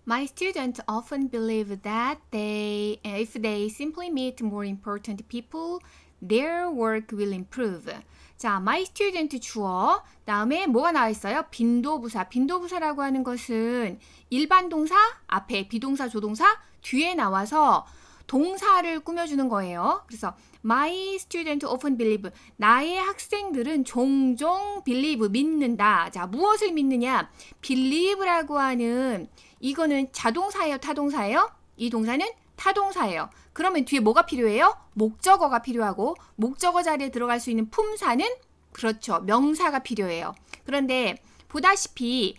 My students often believe that if they simply meet more important people, their work will improve. 자, my student 주어, 다음에 뭐가 나와 있어요? 빈도부사. 빈도부사라고 하는 것은 일반 동사 앞에 비동사, 조동사 뒤에 나와서 동사를 꾸며주는 거예요. 그래서 my student often believe. 나의 학생들은 종종 believe, 믿는다. 자, 무엇을 믿느냐? believe라고 하는 이거는 자동사예요, 타동사예요? 이 동사는 타동사예요. 그러면 뒤에 뭐가 필요해요? 목적어가 필요하고 목적어 자리에 들어갈 수 있는 품사는 그렇죠. 명사가 필요해요. 그런데 보다시피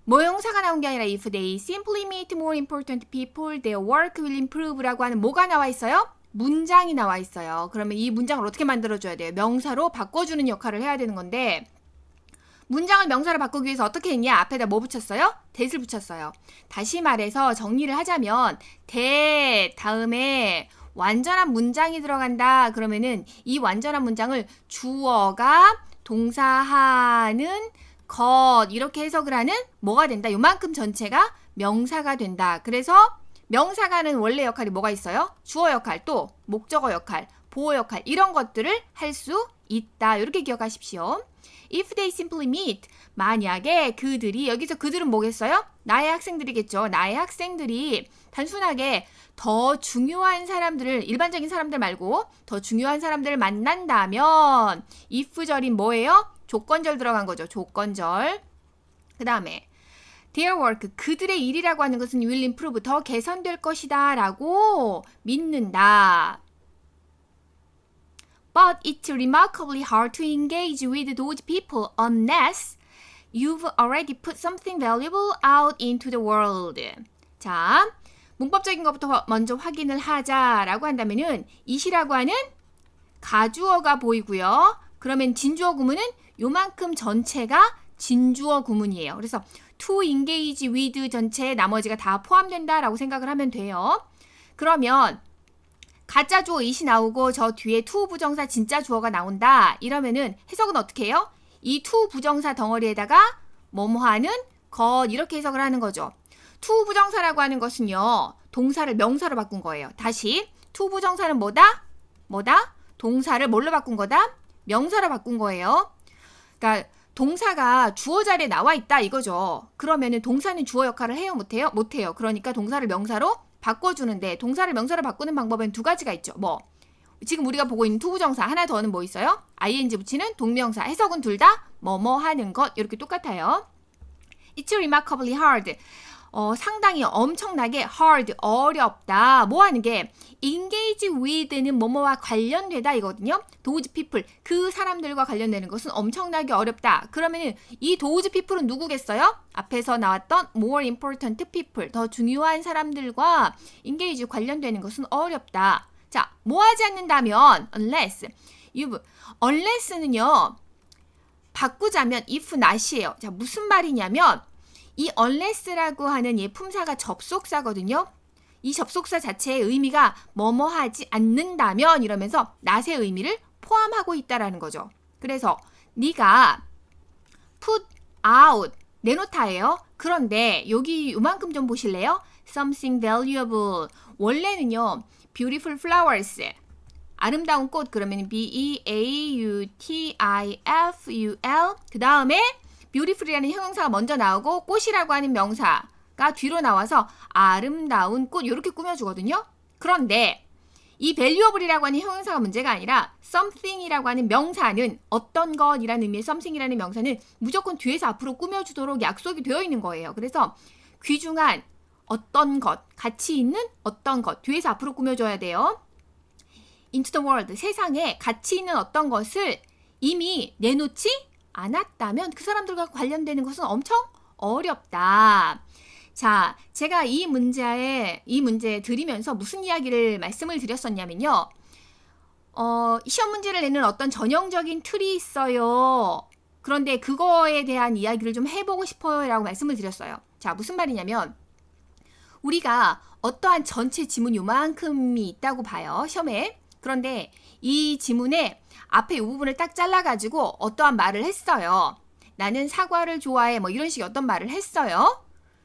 모형사가 나온 게 아니라 if they simply meet more important people, their work will improve라고 하는 뭐가 나와 있어요? 문장이 나와 있어요. 그러면 이 문장을 어떻게 만들어줘야 돼요? 명사로 바꿔주는 역할을 해야 되는 건데 문장을 명사로 바꾸기 위해서 어떻게 했냐? 앞에다 뭐 붙였어요? that을 붙였어요. 다시 말해서 정리를 하자면 that 다음에 완전한 문장이 들어간다. 그러면은 이 완전한 문장을 주어가 동사하는 것 이렇게 해석을 하는 뭐가 된다? 요만큼 전체가 명사가 된다. 그래서 명사가 하는 원래 역할이 뭐가 있어요? 주어 역할, 또 목적어 역할, 보호 역할 이런 것들을 할 수 있다. 이렇게 기억하십시오. If they simply meet, 만약에 그들이, 여기서 그들은 뭐겠어요? 나의 학생들이겠죠. 나의 학생들이 단순하게 더 중요한 사람들을, 일반적인 사람들 말고 더 중요한 사람들을 만난다면 if절이 뭐예요? 조건절 들어간 거죠. 조건절. 그 다음에 their work, 그들의 일이라고 하는 것은 will improve, 더 개선될 것이다 라고 믿는다. But it's remarkably hard to engage with those people unless you've already put something valuable out into the world. 자, 문법적인 것부터 먼저 확인을 하자라고 한다면은 it이라고 하는 가주어가 보이고요. 그러면 진주어 구문은 요만큼 전체가 진주어 구문이에요. 그래서 to engage with 전체에 나머지가 다 포함된다라고 생각을 하면 돼요. 그러면 가짜 주어 it이 나오고 저 뒤에 to 부정사 진짜 주어가 나온다. 이러면은 해석은 어떻게 해요? 이 to 부정사 덩어리에다가 뭐뭐 하는 것 이렇게 해석을 하는 거죠. to 부정사라고 하는 것은요. 동사를 명사로 바꾼 거예요. 다시 to 부정사는 뭐다? 뭐다? 동사를 뭘로 바꾼 거다? 명사로 바꾼 거예요. 그러니까 동사가 주어 자리에 나와 있다 이거죠. 그러면은 동사는 주어 역할을 해요? 못해요? 못해요. 그러니까 동사를 명사로 바꿔주는데 동사를 명사로 바꾸는 방법은 두 가지가 있죠. 뭐 지금 우리가 보고 있는 to 부정사 하나 더는 뭐 있어요? ing 붙이는 동명사. 해석은 둘 다 뭐뭐 하는 것 이렇게 똑같아요. It's remarkably hard. 상당히 엄청나게 hard, 어렵다. 뭐 하는 게 engage with는 뭐뭐와 관련되다 이거든요. those people, 그 사람들과 관련되는 것은 엄청나게 어렵다. 그러면은 이 those people은 누구겠어요? 앞에서 나왔던 more important people, 더 중요한 사람들과 engage 관련되는 것은 어렵다. 자, 뭐 하지 않는다면 unless는요. 바꾸자면 if not이에요. 자, 무슨 말이냐면 이 unless라고 하는 예 품사가 접속사거든요. 이 접속사 자체의 의미가 뭐뭐 하지 않는다면 이러면서 not의 의미를 포함하고 있다라는 거죠. 그래서 네가 put out 내놓다예요. 그런데 여기 요만큼 좀 보실래요? something valuable. 원래는요. beautiful flowers. 아름다운 꽃 그러면 beautiful 그 다음에 beautiful이라는 형용사가 먼저 나오고 꽃이라고 하는 명사가 뒤로 나와서 아름다운 꽃 이렇게 꾸며주거든요. 그런데 이 valuable이라고 하는 형용사가 문제가 아니라 something이라고 하는 명사는 어떤 것이라는 의미의 something이라는 명사는 무조건 뒤에서 앞으로 꾸며주도록 약속이 되어 있는 거예요. 그래서 귀중한 어떤 것, 가치 있는 어떤 것 뒤에서 앞으로 꾸며줘야 돼요. into the world, 세상에 가치 있는 어떤 것을 이미 내놓지 않았다면 그 사람들과 관련되는 것은 엄청 어렵다. 자, 제가 이 문제 드리면서 무슨 이야기를 말씀을 드렸었냐면요. 시험 문제를 내는 어떤 전형적인 틀이 있어요. 그런데 그거에 대한 이야기를 좀 해보고 싶어요 라고 말씀을 드렸어요. 자, 무슨 말이냐면 우리가 어떠한 전체 지문 요만큼이 있다고 봐요. 시험에. 그런데 이 지문에 앞에 이 부분을 딱 잘라가지고 어떠한 말을 했어요. 나는 사과를 좋아해 뭐 이런 식의 어떤 말을 했어요.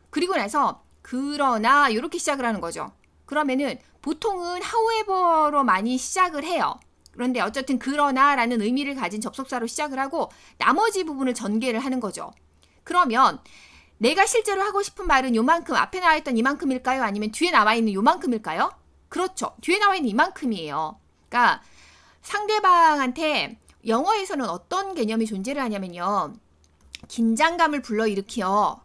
그리고 나서 그러나 이렇게 시작을 하는 거죠. 그러면은 보통은 however로 많이 시작을 해요. 그런데 어쨌든 그러나라는 의미를 가진 접속사로 시작을 하고 나머지 부분을 전개를 하는 거죠. 그러면 내가 실제로 하고 싶은 말은 요만큼, 앞에 나와 있던 이만큼일까요? 아니면 뒤에 나와 있는 요만큼일까요? 그렇죠. 뒤에 나와 있는 이만큼이에요. 그러니까 상대방한테 영어에서는 어떤 개념이 존재를 하냐면요. 긴장감을 불러일으켜.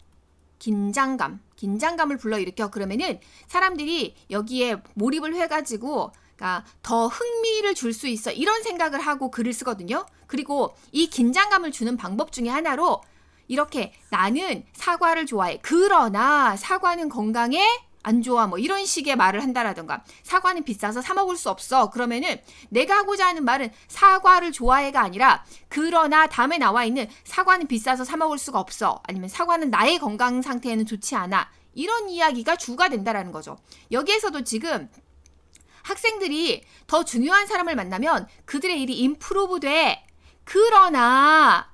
긴장감을 불러일으켜. 그러면은 사람들이 여기에 몰입을 해가지고 그러니까 더 흥미를 줄 수 있어. 이런 생각을 하고 글을 쓰거든요. 그리고 이 긴장감을 주는 방법 중에 하나로 이렇게 나는 사과를 좋아해. 그러나 사과는 건강에 안 좋아. 뭐 이런 식의 말을 한다라던가 사과는 비싸서 사 먹을 수 없어. 그러면은 내가 하고자 하는 말은 사과를 좋아해가 아니라 그러나 다음에 나와 있는 사과는 비싸서 사 먹을 수가 없어. 아니면 사과는 나의 건강 상태에는 좋지 않아. 이런 이야기가 주가 된다라는 거죠. 여기에서도 지금 학생들이 더 중요한 사람을 만나면 그들의 일이 임프루브 돼. 그러나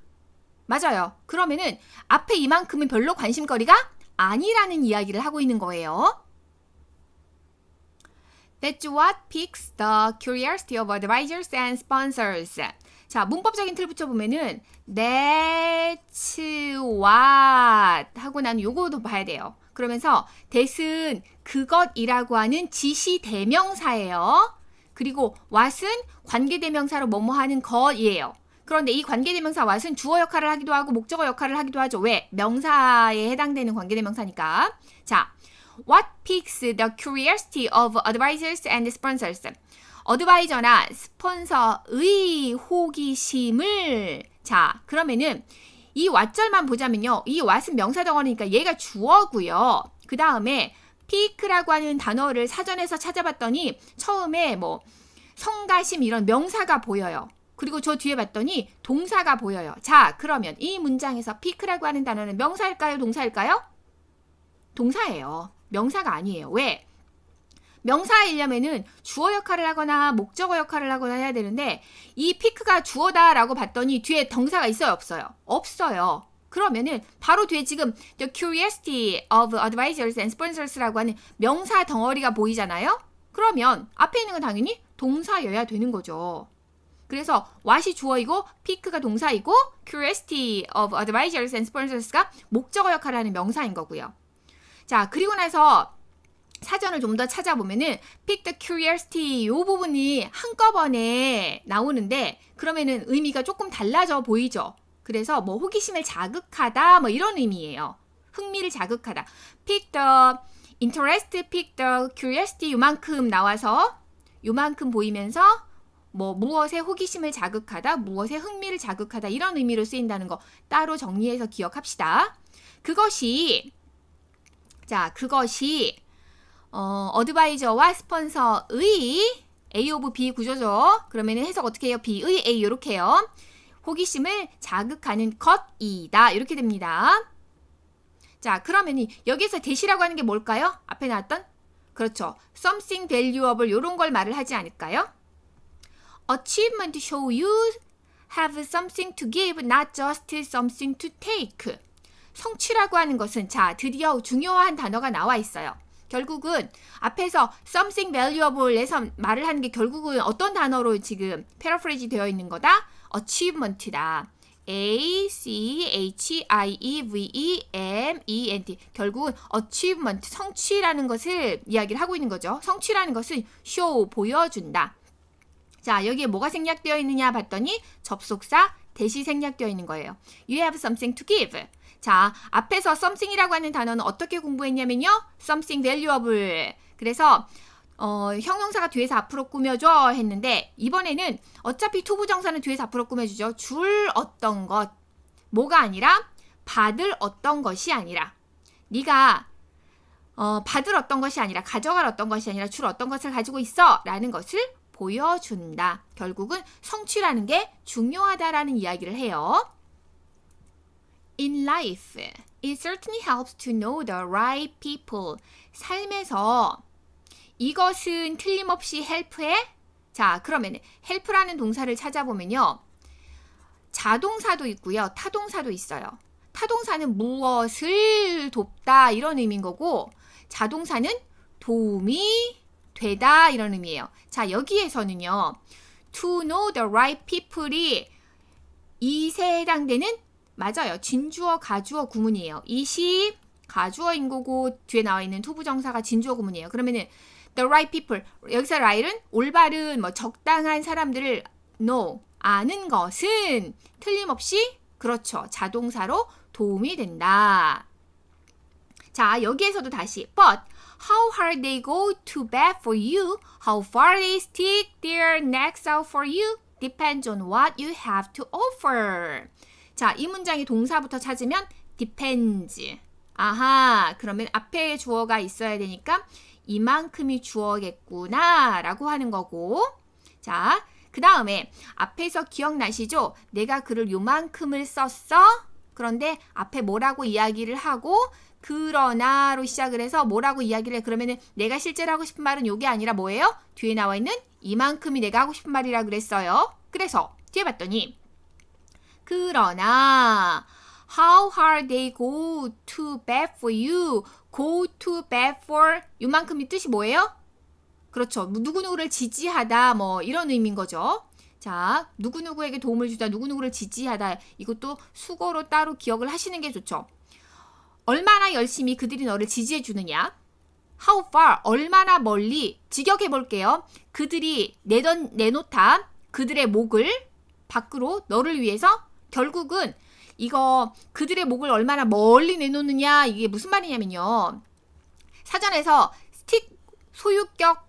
맞아요. 그러면은 앞에 이만큼은 별로 관심거리가 아니라는 이야기를 하고 있는 거예요. That's what piques the curiosity of advisors and sponsors. 자, 문법적인 틀 붙여보면은 That's what 하고 나는 요거도 봐야 돼요. 그러면서 that은 그것이라고 하는 지시 대명사예요. 그리고 what은 관계대명사로 뭐뭐 하는 것이에요. 그런데 이 관계대명사 what은 주어 역할을 하기도 하고 목적어 역할을 하기도 하죠. 왜? 명사에 해당되는 관계대명사니까. 자, what piques the curiosity of advisors and sponsors. 어드바이저나 스폰서의 호기심을. 자, 그러면은 이 what절만 보자면요. 이 what은 명사 덩어리니까 얘가 주어고요. 그 다음에 pique라고 하는 단어를 사전에서 찾아봤더니 처음에 뭐 성가심 이런 명사가 보여요. 그리고 저 뒤에 봤더니 동사가 보여요. 자, 그러면 이 문장에서 pique라고 하는 단어는 명사일까요? 동사일까요? 동사예요. 명사가 아니에요. 왜? 명사이려면은 주어 역할을 하거나 목적어 역할을 하거나 해야 되는데 이 pique가 주어다라고 봤더니 뒤에 동사가 있어요? 없어요? 없어요. 그러면은 바로 뒤에 지금 the curiosity of advisors and sponsors라고 하는 명사 덩어리가 보이잖아요? 그러면 앞에 있는 건 당연히 동사여야 되는 거죠. 그래서 what이 주어이고 pique가 동사이고 curiosity of advisors and sponsors가 목적어 역할을 하는 명사인 거고요. 자, 그리고 나서 사전을 좀 더 찾아보면은 pique the curiosity 이 부분이 한꺼번에 나오는데 그러면은 의미가 조금 달라져 보이죠. 그래서 뭐 호기심을 자극하다 뭐 이런 의미예요. 흥미를 자극하다. pique the interest, pique the curiosity 요만큼 나와서 요만큼 보이면서 뭐 무엇에 호기심을 자극하다, 무엇에 흥미를 자극하다 이런 의미로 쓰인다는 거 따로 정리해서 기억합시다. 그것이 어드바이저와 스폰서의 A of B 구조죠. 그러면 해석 어떻게 해요? B의 A 이렇게 해요. 호기심을 자극하는 것이다. 이렇게 됩니다. 자, 그러면 여기서 대시라고 하는 게 뭘까요? 앞에 나왔던? 그렇죠. something valuable 이런 걸 말을 하지 않을까요? Achievement show you have something to give, not just something to take. 성취라고 하는 것은 자, 드디어 중요한 단어가 나와 있어요. 결국은 앞에서 something valuable에서 말을 하는 게 결국은 어떤 단어로 지금 패러프레이즈 되어 있는 거다? achievement다. A-C-H-I-E-V-E-M-E-N-T 결국은 achievement, 성취라는 것을 이야기를 하고 있는 거죠. 성취라는 것은 show, 보여준다. 자, 여기에 뭐가 생략되어 있느냐 봤더니 접속사 대시 생략되어 있는 거예요. You have something to give. 자, 앞에서 something이라고 하는 단어는 어떻게 공부했냐면요. something valuable. 그래서 형용사가 뒤에서 앞으로 꾸며줘 했는데 이번에는 어차피 투부정사는 뒤에서 앞으로 꾸며주죠. 줄 어떤 것. 뭐가 아니라 받을 어떤 것이 아니라 네가 받을 어떤 것이 아니라 가져갈 어떤 것이 아니라 줄 어떤 것을 가지고 있어 라는 것을 보여준다. 결국은 성취라는 게 중요하다라는 이야기를 해요. In life, it certainly helps to know the right people. 삶에서 이것은 틀림없이 help해? 자, 그러면 help라는 동사를 찾아보면요. 자동사도 있고요. 타동사도 있어요. 타동사는 무엇을 돕다 이런 의미인 거고 자동사는 도움이 되다 이런 의미예요. 자, 여기에서는요. To know the right people이 이세에 해당되는 맞아요. 진주어, 가주어 구문이에요. 이시 가주어인 거고 뒤에 나와 있는 투부정사가 진주어 구문이에요. 그러면은 the right people 여기서 right은 올바른 뭐 적당한 사람들을 know 아는 것은 틀림없이 그렇죠. 자동사로 도움이 된다. 자, 여기에서도 다시 but how hard they go to bat for you, how far they stick their necks out for you depends on what you have to offer. 자, 이 문장의 동사부터 찾으면 depends. 아하, 그러면 앞에 주어가 있어야 되니까 이만큼이 주어겠구나 라고 하는 거고. 자, 그 다음에 앞에서 기억나시죠? 내가 글을 요만큼을 썼어. 그런데 앞에 뭐라고 이야기를 하고 그러나로 시작을 해서 뭐라고 이야기를 해. 그러면은 내가 실제로 하고 싶은 말은 요게 아니라 뭐예요? 뒤에 나와 있는 이만큼이 내가 하고 싶은 말이라 그랬어요. 그래서 뒤에 봤더니 그러나 how hard they go to bat for you. go to bat for 요만큼이 뜻이 뭐예요? 그렇죠. 누구누구를 지지하다 뭐 이런 의미인 거죠. 자, 누구누구에게 도움을 주다, 누구누구를 지지하다. 이것도 수거로 따로 기억을 하시는 게 좋죠. 얼마나 열심히 그들이 너를 지지해 주느냐. How far, 얼마나 멀리. 직역해 볼게요. 그들이 내놓다 그들의 목을 밖으로 너를 위해서 결국은 이거 그들의 목을 얼마나 멀리 내놓느냐 이게 무슨 말이냐면요. 사전에서 스틱 소유격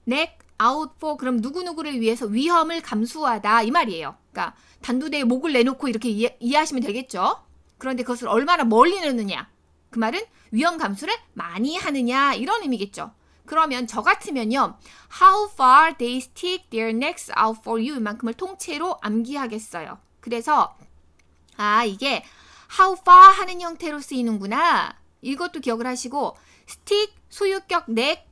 neck out for 그럼 누구누구를 위해서 위험을 감수하다 이 말이에요. 그러니까 단두대에 목을 내놓고 이렇게 이해하시면 되겠죠. 그런데 그것을 얼마나 멀리 내느냐. 그 말은 위험 감수를 많이 하느냐 이런 의미겠죠. 그러면 저 같으면요. How far they stick their necks out for you 이만큼을 통째로 암기하겠어요. 그래서 이게 how far 하는 형태로 쓰이는구나. 이것도 기억을 하시고 stick 소유격 neck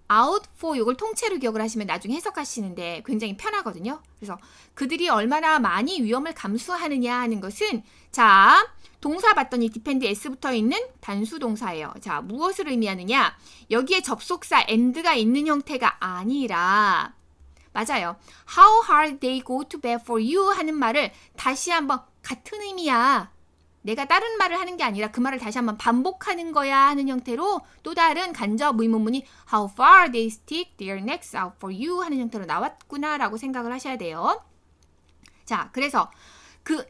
out for 이걸 통째로 기억을 하시면 나중에 해석하시는데 굉장히 편하거든요. 그래서 그들이 얼마나 많이 위험을 감수하느냐 하는 것은 자 동사 봤더니 depend s 붙어 있는 단수 동사예요. 자 무엇을 의미하느냐 여기에 접속사 and가 있는 형태가 아니라 맞아요. How hard they go to bat for you 하는 말을 다시 한번 같은 의미야. 내가 다른 말을 하는 게 아니라 그 말을 다시 한번 반복하는 거야 하는 형태로 또 다른 간접 의문문이 How far they stick their necks out for you 하는 형태로 나왔구나 라고 생각을 하셔야 돼요. 자, 그래서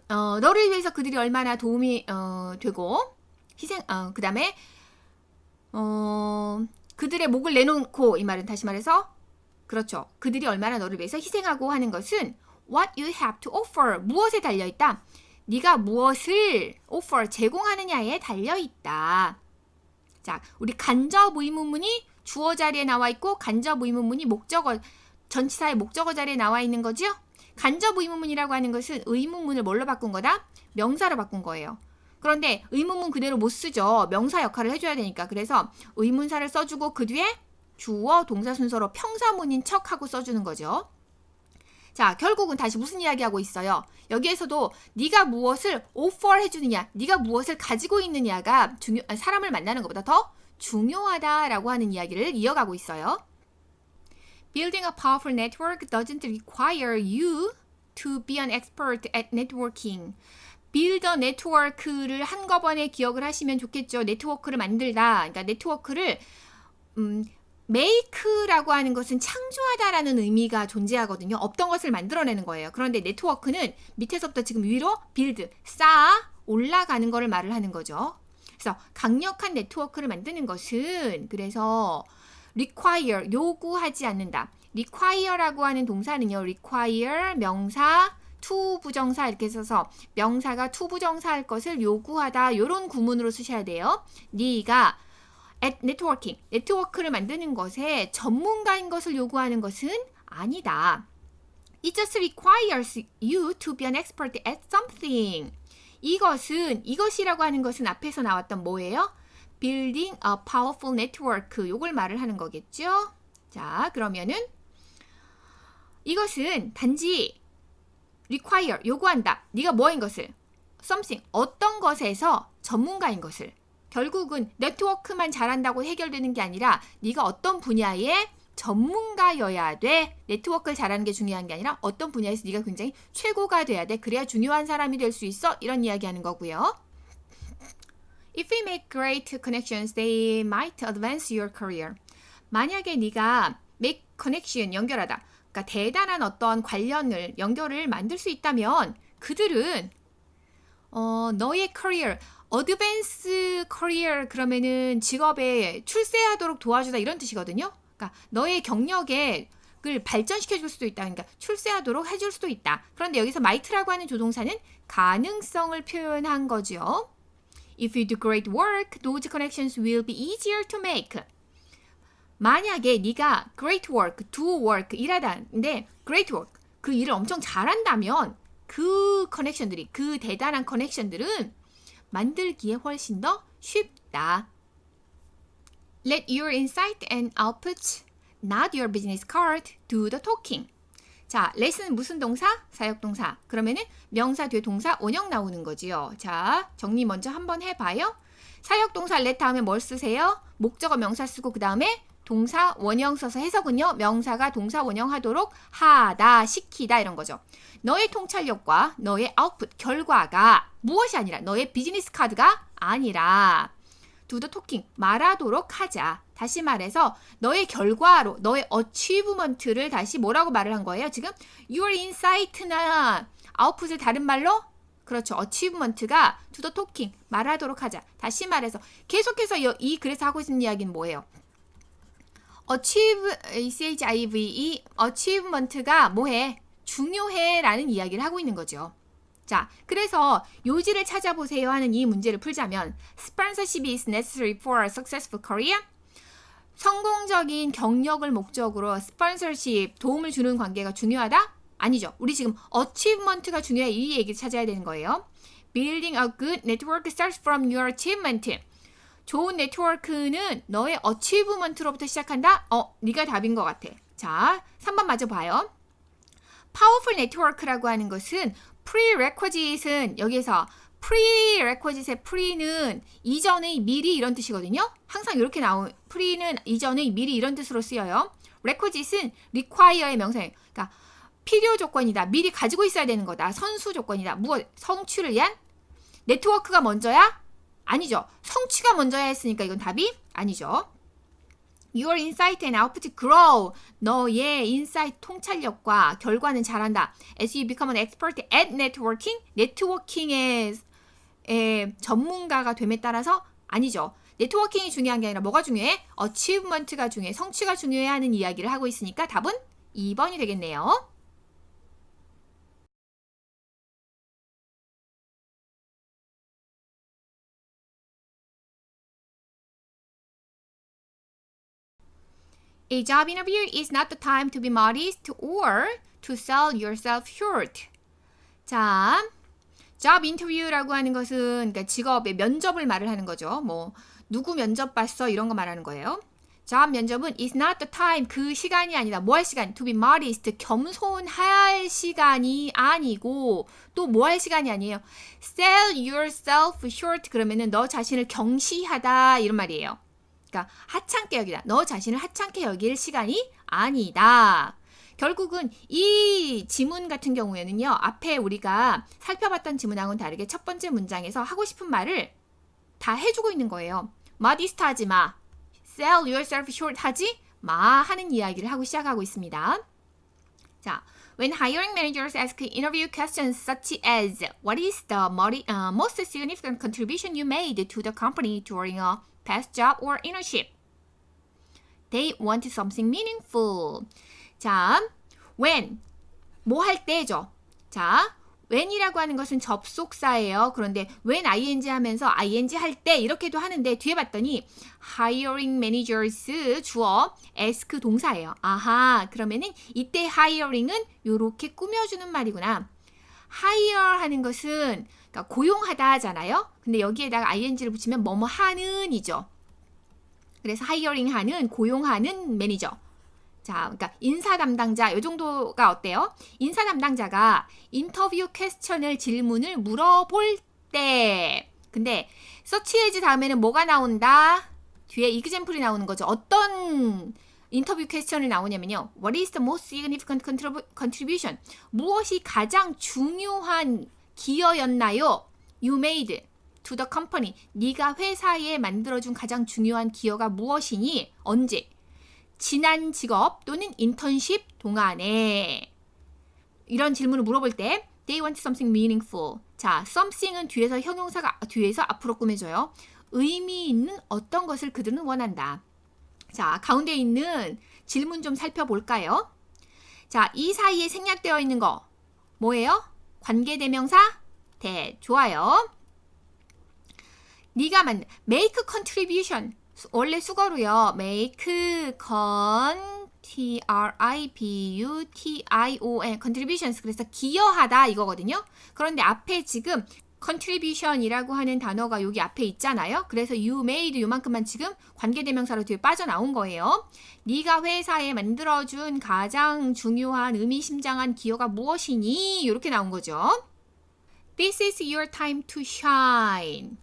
너를 위해서 그들이 얼마나 도움이 되고 그 다음에 그들의 목을 내놓고 이 말은 다시 말해서 그렇죠. 그들이 얼마나 너를 위해서 희생하고 하는 것은 what you have to offer 무엇에 달려있다. 네가 무엇을 offer 제공하느냐에 달려있다. 자, 우리 간접 의문문이 주어 자리에 나와 있고 간접 의문문이 목적어 전치사의 목적어 자리에 나와 있는 거죠. 간접 의문문이라고 하는 것은 의문문을 뭘로 바꾼 거다? 명사로 바꾼 거예요. 그런데 의문문 그대로 못 쓰죠. 명사 역할을 해줘야 되니까. 그래서 의문사를 써주고 그 뒤에 주어 동사 순서로 평사문인 척하고 써주는 거죠. 자, 결국은 다시 무슨 이야기하고 있어요? 여기에서도 네가 무엇을 offer 해주느냐, 네가 무엇을 가지고 있느냐가 사람을 만나는 것보다 더 중요하다라고 하는 이야기를 이어가고 있어요. Building a powerful network doesn't require you to be an expert at networking. Build a network를 한꺼번에 기억을 하시면 좋겠죠. 네트워크를 만들다. 그러니까 네트워크를 make라고 하는 것은 창조하다라는 의미가 존재하거든요. 없던 것을 만들어내는 거예요. 그런데 네트워크는 밑에서부터 지금 위로 build, 쌓아 올라가는 거를 말을 하는 거죠. 그래서 강력한 네트워크를 만드는 것은 그래서 require, 요구하지 않는다. require라고 하는 동사는요. require, 명사, to 부정사 이렇게 써서 명사가 to 부정사 할 것을 요구하다 이런 구문으로 쓰셔야 돼요. 네가 at networking, 네트워크를 만드는 것에 전문가인 것을 요구하는 것은 아니다. It just requires you to be an expert at something. 이것이라고 하는 것은 앞에서 나왔던 뭐예요? Building a powerful network. 요걸 말을 하는 거겠죠? 자, 그러면은 이것은 단지 require, 요구한다. 네가 뭐인 것을? something, 어떤 것에서 전문가인 것을. 결국은 네트워크만 잘한다고 해결되는 게 아니라 네가 어떤 분야의 전문가여야 돼. 네트워크를 잘하는 게 중요한 게 아니라 어떤 분야에서 네가 굉장히 최고가 돼야 돼. 그래야 중요한 사람이 될 수 있어. 이런 이야기 하는 거고요. If we make great connections, they might advance your career. 만약에 네가 make connection, 연결하다. 그러니까 대단한 어떤 관련을, 연결을 만들 수 있다면 그들은 너의 career, advance career 그러면은 직업에 출세하도록 도와주다 이런 뜻이거든요. 그러니까 너의 경력을 발전시켜 줄 수도 있다. 그러니까 출세하도록 해줄 수도 있다. 그런데 여기서 might라고 하는 조동사는 가능성을 표현한 거죠. If you do great work, those connections will be easier to make. 만약에 네가 great work, do work, 일하다는데 great work, 그 일을 엄청 잘한다면 그 커넥션들이, 그 대단한 커넥션들은 만들기에 훨씬 더 쉽다. Let your insight and output, not your business card, do the talking. 자, let은 무슨 동사? 사역동사. 그러면은 명사 뒤에 동사 원형 나오는 거지요. 자, 정리 먼저 한번 해봐요. 사역동사 let 다음에 뭘 쓰세요? 목적어 명사 쓰고 그 다음에 동사 원형 써서 해석은요. 명사가 동사 원형 하도록 하다, 시키다 이런 거죠. 너의 통찰력과 너의 아웃풋, 결과가 무엇이 아니라 너의 비즈니스 카드가 아니라 do the talking, 말하도록 하자. 다시 말해서 너의 결과로, 너의 achievement를 다시 뭐라고 말을 한 거예요? 지금 your insight나 아웃풋을 다른 말로? 그렇죠. achievement가 do the talking, 말하도록 하자. 다시 말해서 계속해서 이 글에서 하고 있는 이야기는 뭐예요? achieve, achievement가 뭐해? 중요해 라는 이야기를 하고 있는 거죠. 자, 그래서 요지를 찾아보세요 하는 이 문제를 풀자면 sponsorship is necessary for a successful career. 성공적인 경력을 목적으로 sponsorship, 도움을 주는 관계가 중요하다? 아니죠. 우리 지금 achievement가 중요해 이 얘기를 찾아야 되는 거예요. Building a good network starts from your achievement. 좋은 네트워크는 너의 achievement로부터 시작한다? 네가 답인 것 같아. 자, 3번 맞아 봐요. Powerful network라고 하는 것은 prerequisite은 여기에서 prerequisite의 pre는 이전의 미리 이런 뜻이거든요. 항상 이렇게 나온 pre는 이전의 미리 이런 뜻으로 쓰여요. requisite은 require의 명사예요. 그러니까 필요 조건이다. 미리 가지고 있어야 되는 거다. 선수 조건이다. 무엇? 성취를 위한? 네트워크가 먼저야? 아니죠. 성취가 먼저야 했으니까 이건 답이 아니죠. Your insight and output grow. 너의 인사이트 통찰력과 결과는 잘한다. As you become an expert at networking, 네트워킹의 전문가가 됨에 따라서 아니죠. 네트워킹이 중요한 게 아니라 뭐가 중요해? achievement가 중요해. 성취가 중요해 하는 이야기를 하고 있으니까 답은 2번이 되겠네요. A job interview is not the time to be modest or to sell yourself short. 자, job interview라고 하는 것은 그러니까 직업의 면접을 말을 하는 거죠. 뭐 누구 면접 봤어 이런 거 말하는 거예요. job 면접은 is not the time, 그 시간이 아니다. 뭐 할 시간? to be modest, 겸손할 시간이 아니고 또 뭐 할 시간이 아니에요. sell yourself short 그러면은 너 자신을 경시하다 이런 말이에요. 그러니까 하찮게 여기다. 너 자신을 하찮게 여길 시간이 아니다. 결국은 이 지문 같은 경우에는요. 앞에 우리가 살펴봤던 지문하고는 다르게 첫 번째 문장에서 하고 싶은 말을 다 해주고 있는 거예요. modest 하지 마. sell yourself short 하지 마 하는 이야기를 하고 시작하고 있습니다. 자, when hiring managers ask interview questions such as what is the most significant contribution you made to the company during a past job or internship? They want something meaningful. 자, when, 뭐 할 때죠. 자, when이라고 하는 것은 접속사예요. 그런데 when ing 하면서 ing 할 때 이렇게도 하는데 뒤에 봤더니 hiring managers 주어 ask 동사예요. 아하, 그러면은 이때 hiring은 이렇게 꾸며주는 말이구나. hire 하는 것은 그러니까 고용하다 하잖아요. 근데 여기에다가 ing를 붙이면 뭐뭐 하는 이죠. 그래서 hiring 하는, 고용하는 매니저. 자, 그러니까 인사 담당자 이 정도가 어때요? 인사 담당자가 인터뷰 퀘스천을 질문을 물어볼 때 근데 search as 다음에는 뭐가 나온다? 뒤에 example이 나오는 거죠. 어떤 인터뷰 퀘스천이 나오냐면요. What is the most significant contribution? 무엇이 가장 중요한 기여였나요? You made to the company. 네가 회사에 만들어준 가장 중요한 기여가 무엇이니? 언제? 지난 직업 또는 인턴십 동안에. 이런 질문을 물어볼 때 They want something meaningful. 자, something은 뒤에서 형용사가 뒤에서 앞으로 꾸며져요. 의미 있는 어떤 것을 그들은 원한다. 자, 가운데 있는 질문 좀 살펴볼까요? 자, 이 사이에 생략되어 있는 거 뭐예요? 관계대명사? 좋아요. 네가 만든 make contribution. 원래 수거로요. make T-R-I-B-U-T-I-O-N contributions. 그래서 기여하다 이거거든요. 그런데 앞에 지금 contribution이라고 하는 단어가 여기 앞에 있잖아요. 그래서 you made 요만큼만 지금 관계대명사로 뒤에 빠져나온 거예요. 네가 회사에 만들어준 가장 중요한 의미심장한 기여가 무엇이니? 이렇게 나온 거죠. This is your time to shine.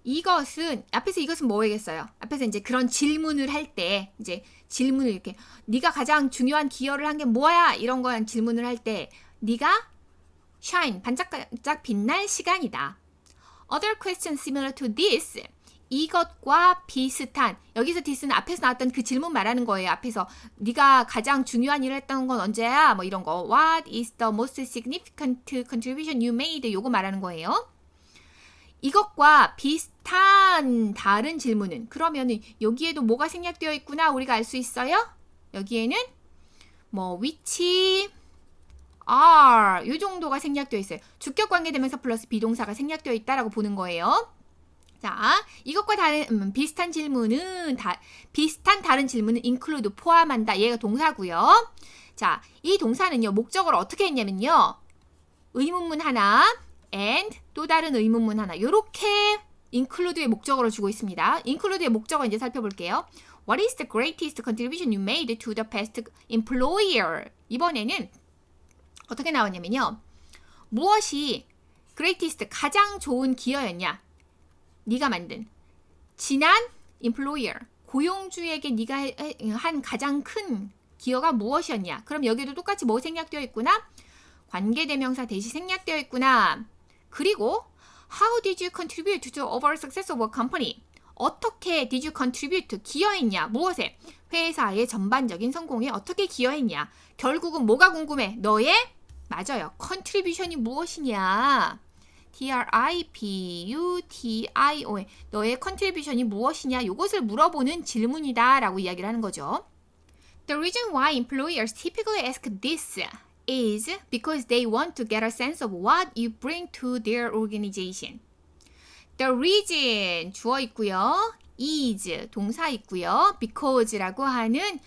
이것은 앞에서 이것은 뭐겠어요? 앞에서 이제 그런 질문을 할 때 이제 질문을 이렇게 네가 가장 중요한 기여를 한 게 뭐야? 이런 거한 질문을 할 때 네가 shine 반짝반짝 빛날 시간이다. Other questions similar to this. 이것과 비슷한 여기서 this는 앞에서 나왔던 그 질문 말하는 거예요. 앞에서 네가 가장 중요한 일을 했던 건 언제야? 뭐 이런 거. What is the most significant contribution you made? 요거 말하는 거예요. 이것과 비슷한 다른 질문은 그러면은 여기에도 뭐가 생략되어 있구나 우리가 알 수 있어요? 여기에는 뭐 which are 요 정도가 생략되어 있어요. 주격 관계대명사 플러스 비동사가 생략되어 있다라고 보는 거예요. 자, 이것과 다른 비슷한 질문은 비슷한 다른 질문은 include 포함한다. 얘가 동사고요. 자, 이 동사는요 목적어를 어떻게 했냐면요 의문문 하나 and 또 다른 의문문 하나 요렇게 include의 목적어를 주고 있습니다. include의 목적어 이제 살펴볼게요. What is the greatest contribution you made to the past employer? 이번에는 어떻게 나왔냐면요. 무엇이 greatest 가장 좋은 기여였냐? 네가 만든 지난 employer 고용주에게 네가 한 가장 큰 기여가 무엇이었냐? 그럼 여기도 똑같이 뭐 생략되어 있구나? 관계대명사 대시 생략되어 있구나. 그리고 How did you contribute to the overall success of our company? 어떻게 did you contribute? 기여했냐? 무엇에? 회사의 전반적인 성공에 어떻게 기여했냐? 결국은 뭐가 궁금해? 너의 맞아요. contribution이 무엇이냐? T-R-I-B-U-T-I-O-N 너의 contribution이 무엇이냐? 이것을 물어보는 질문이다 라고 이야기를 하는 거죠. The reason why employers typically ask this is because they want to get a sense of what you bring to their organization. The reason 주어 있고요. is 동사 있고요. because라고 하는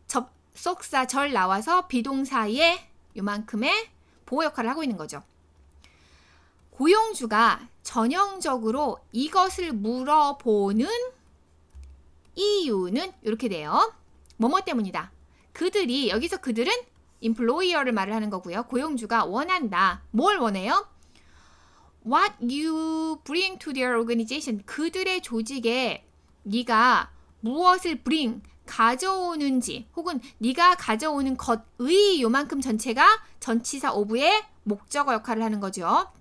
접속사 절 나와서 비동사의 요만큼의 보호 역할을 하고 있는 거죠. 고용주가 전형적으로 이것을 물어보는 이유는 이렇게 돼요. 뭐뭐 때문이다. 그들이 여기서 그들은 employer를 말을 하는 거고요. 고용주가 원한다. 뭘 원해요? What you bring to their organization. 그들의 조직에 네가 무엇을 bring, 가져오는지 혹은 네가 가져오는 것의 요만큼 전체가 전치사 of의 목적어 역할을 하는 거죠.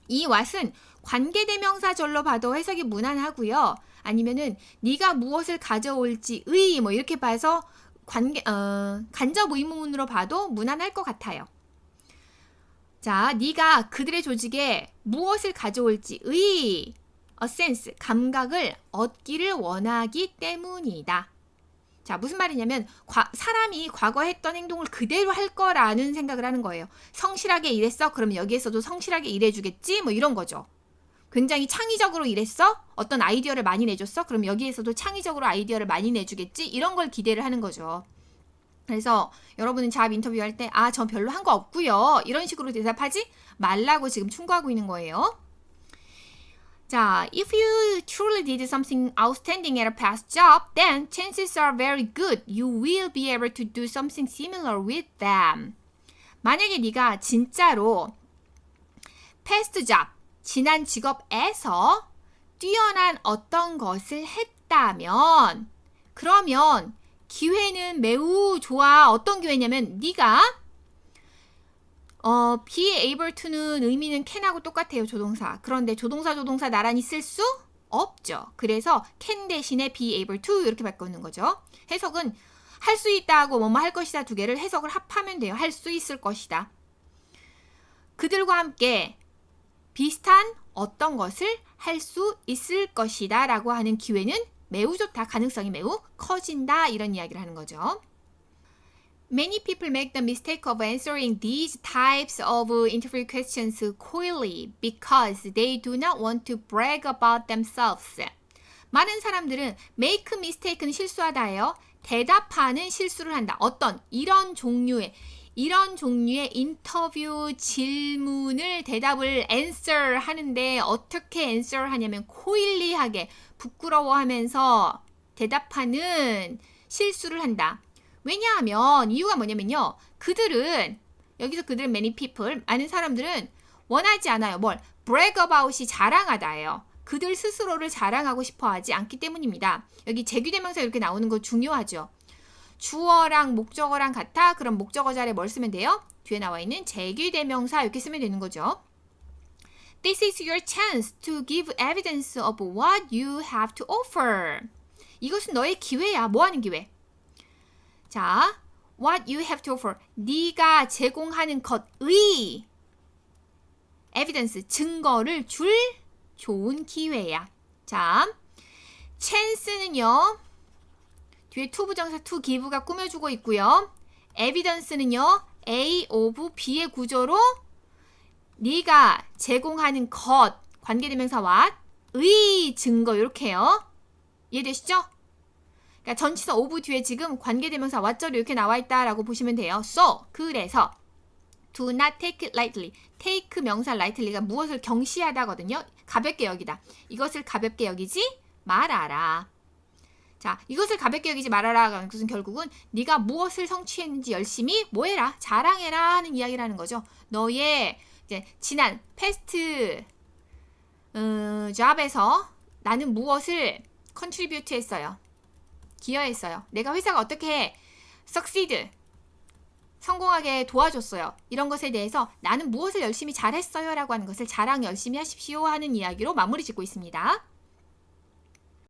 이 what은 관계대명사절로 봐도 해석이 무난하고요. 아니면은 네가 무엇을 가져올지의 뭐 이렇게 봐서 간접 의문문으로 봐도 무난할 것 같아요. 자, 네가 그들의 조직에 무엇을 가져올지의 a sense, 감각을 얻기를 원하기 때문이다. 자, 무슨 말이냐면 사람이 과거에 했던 행동을 그대로 할 거라는 생각을 하는 거예요. 성실하게 일했어? 그러면 여기에서도 성실하게 일해주겠지? 뭐 이런 거죠. 굉장히 창의적으로 일했어? 어떤 아이디어를 많이 내줬어? 그럼 여기에서도 창의적으로 아이디어를 많이 내주겠지? 이런 걸 기대를 하는 거죠. 그래서 여러분은 잡 인터뷰할 때 전 별로 한 거 없고요. 이런 식으로 대답하지 말라고 지금 충고하고 있는 거예요. 자, if you truly did something outstanding at a past job, then chances are very good you will be able to do something similar with them. 만약에 네가 진짜로 past job, 지난 직업에서 뛰어난 어떤 것을 했다면 그러면 기회는 매우 좋아. 어떤 기회냐면 네가 be able to는 의미는 can하고 똑같아요. 조동사. 그런데 조동사 나란히 쓸 수 없죠. 그래서 can 대신에 be able to 이렇게 바꾸는 거죠. 해석은 할 수 있다하고 뭐뭐 할 것이다 두 개를 해석을 합하면 돼요. 할 수 있을 것이다. 그들과 함께 비슷한 어떤 것을 할 수 있을 것이다 라고 하는 기회는 매우 좋다. 가능성이 매우 커진다. 이런 이야기를 하는 거죠. Many people make the mistake of answering these types of interview questions coyly because they do not want to brag about themselves. 많은 사람들은 make mistake는 실수하다예요. 대답하는 실수를 한다. 어떤 이런 종류의 인터뷰 질문을 대답을 answer 하는데 어떻게 answer 하냐면 coyly하게 부끄러워하면서 대답하는 실수를 한다. 왜냐하면 이유가 뭐냐면요. 여기서 그들은 many people, 많은 사람들은 원하지 않아요. 뭘? brag about이 자랑하다예요. 그들 스스로를 자랑하고 싶어 하지 않기 때문입니다. 여기 제규대명사 이렇게 나오는 거 중요하죠. 주어랑 목적어랑 같아? 그럼 목적어 자리에 뭘 쓰면 돼요? 뒤에 나와 있는 제규대명사 이렇게 쓰면 되는 거죠. This is your chance to give evidence of what you have to offer. 이것은 너의 기회야. 뭐 하는 기회? 자, what you have to offer. 네가 제공하는 것의 evidence, 증거를 줄 좋은 기회야. 자, chance는요. 뒤에 to 부정사 to give가 꾸며주고 있고요. evidence는요. A of B의 구조로 네가 제공하는 것, 관계대명사 what의 증거 이렇게요. 이해되시죠? 그러니까 전치사 of 뒤에 지금 관계대명사 what절이 이렇게 나와 있다라고 보시면 돼요. So, 그래서 do not take it lightly. take 명사 lightly가 무엇을 경시하다거든요. 가볍게 여기다. 이것을 가볍게 여기지 말아라. 자, 이것을 가볍게 여기지 말아라. 그것은 결국은 네가 무엇을 성취했는지 열심히 뭐해라. 자랑해라 하는 이야기라는 거죠. 너의 이제 지난 패스트 잡에서 나는 무엇을 컨트리뷰트 했어요. 기여했어요. 내가 회사가 어떻게 succeed 성공하게 도와줬어요. 이런 것에 대해서 나는 무엇을 열심히 잘했어요 라고 하는 것을 자랑 열심히 하십시오 하는 이야기로 마무리 짓고 있습니다.